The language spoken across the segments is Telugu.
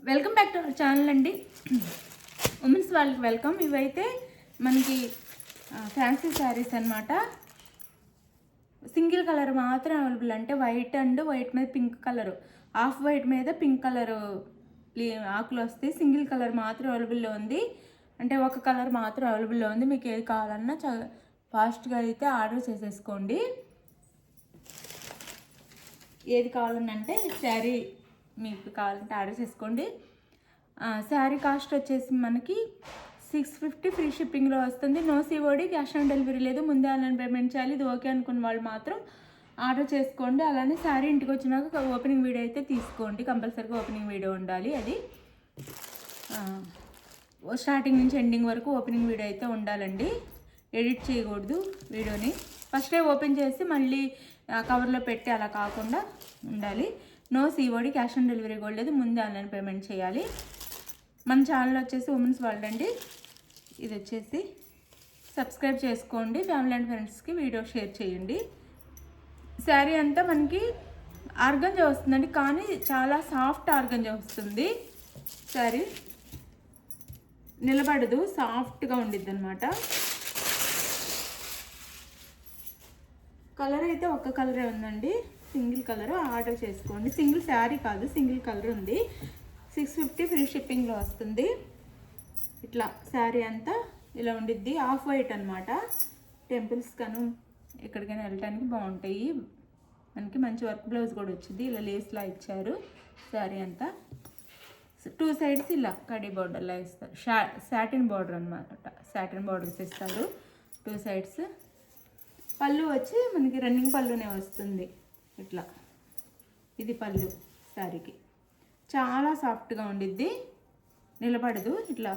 Welcome back to our channel అండి. ఉమెన్స్ వాళ్ళకి వెల్కమ్. ఇవైతే మనకి ఫ్యాన్సీ శారీస్ అన్నమాట. సింగిల్ కలర్ మాత్రం అవైలబుల్, అంటే వైట్ అండ్ వైట్ మీద పింక్ కలరు, ఆఫ్ వైట్ మీద పింక్ కలరు ఆకులు వస్తాయి. సింగిల్ కలర్ మాత్రం అవైలబుల్లో ఉంది, అంటే ఒక కలర్ మాత్రం అవైలబుల్లో ఉంది. మీకు ఏది కావాలన్నా చాలా ఫాస్ట్గా అయితే ఆర్డర్ చేసేసుకోండి. ఏది కావాలనంటే శారీ మీకు కావాలంటే ఆర్డర్ చేసుకోండి. శారీ కాస్ట్ వచ్చేసి మనకి 650 ఫ్రీ షిప్పింగ్లో వస్తుంది. No COD, cash on delivery లేదు. ముందే ఆన్లైన్ పేమెంట్ చేయాలి. ఇది ఓకే అనుకున్న వాళ్ళు మాత్రం ఆర్డర్ చేసుకోండి. అలానే శారీ ఇంటికి వచ్చినాక ఓపెనింగ్ వీడియో అయితే తీసుకోండి. కంపల్సరీగా ఓపెనింగ్ వీడియో ఉండాలి. అది స్టార్టింగ్ నుంచి ఎండింగ్ వరకు ఓపెనింగ్ వీడియో అయితే ఉండాలండి. ఎడిట్ చేయకూడదు వీడియోని. ఫస్టే ఓపెన్ చేసి మళ్ళీ కవర్లో పెట్టి అలా కాకుండా ఉండాలి. No COD, cash on delivery కూడా లేదు. ముందే ఆన్లైన్ పేమెంట్ చేయాలి. మన ఛానల్ వచ్చేసి ఉమెన్స్ వరల్డ్ అండి. ఇది వచ్చేసి సబ్స్క్రైబ్ చేసుకోండి. ఫ్యామిలీ అండ్ ఫ్రెండ్స్కి వీడియో షేర్ చేయండి. శారీ అంతా మనకి ఆర్గంజా వస్తుందండి, కానీ చాలా సాఫ్ట్ ఆర్గంజా వస్తుంది. శారీ నిలబడదు, సాఫ్ట్గా ఉండిద్ది అనమాట. కలర్ అయితే ఒక్క కలరే ఉందండి, సింగిల్ కలర్. ఆర్డర్ చేసుకోండి. సింగిల్ శారీ కాదు, సింగిల్ కలర్ ఉంది. 650 ఫ్రీ షిప్పింగ్లో వస్తుంది. ఇట్లా శారీ అంతా ఇలా ఉండిద్ది. ఆఫ్ వైట్ అనమాట. టెంపుల్స్ కను ఎక్కడికైనా వెళ్ళటానికి బాగుంటాయి. మనకి మంచి వర్క్ బ్లౌజ్ కూడా వచ్చింది. ఇలా లేస్లా ఇచ్చారు. శారీ అంతా 2 సైడ్స్ ఇలా కడీ బార్డర్లా ఇస్తారు. సాటిన్ బార్డర్ అనమాట. సాటిన్ బార్డర్స్ ఇస్తారు 2 సైడ్స్. పళ్ళు వచ్చి మనకి రన్నింగ్ పళ్ళునే వస్తుంది. ఇట్లా ఇది పళ్ళు. శారీకి చాలా సాఫ్ట్గా ఉండిద్ది, నిలబడదు. ఇట్లా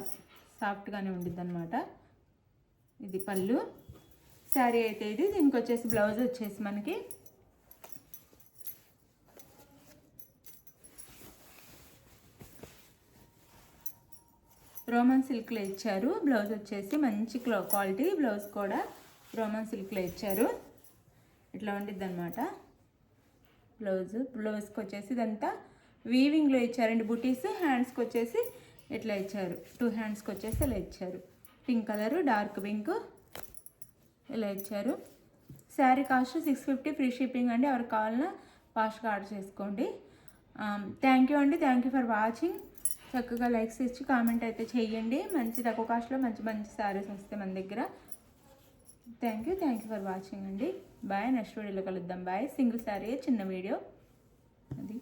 సాఫ్ట్గానే ఉండిద్ది అనమాట. ఇది పళ్ళు. శారీ అయితే ఇది. దీనికి వచ్చేసి బ్లౌజ్ వచ్చేసి మనకి రోమన్ సిల్క్లో ఇచ్చారు. బ్లౌజ్ వచ్చేసి మంచి క్వాలిటీ బ్లౌజ్ కూడా రోమన్ సిల్క్లో ఇచ్చారు. ఇట్లా ఉండిద్ది అనమాట బ్లౌజ్కి వచ్చేసి ఇదంతా వీవింగ్లో ఇచ్చారండి బుటీస్. హ్యాండ్స్కి వచ్చేసి ఇట్లా ఇచ్చారు. 2 హ్యాండ్స్కి వచ్చేసి ఇలా ఇచ్చారు. పింక్ కలరు, డార్క్ పింక్ ఇలా ఇచ్చారు. శారీ కాస్ట్ 650 ఫ్రీ షిప్పింగ్ అండి. ఎవరికి కావాలన్నా ఫాస్ట్గా ఆర్డర్ చేసుకోండి. థ్యాంక్ యూ అండి. Thank you for watching. చక్కగా లైక్స్ ఇచ్చి కామెంట్ అయితే చేయండి. మంచి తక్కువ కాస్ట్లో మంచి మంచి శారీస్ వస్తాయి మన దగ్గర. థ్యాంక్ యూ ఫర్ వాచింగ్ అండి. బాయ్. నెక్స్ట్ వీడియోలో కలుద్దాం. బాయ్. సింగిల్ శారీ, చిన్న వీడియో అది.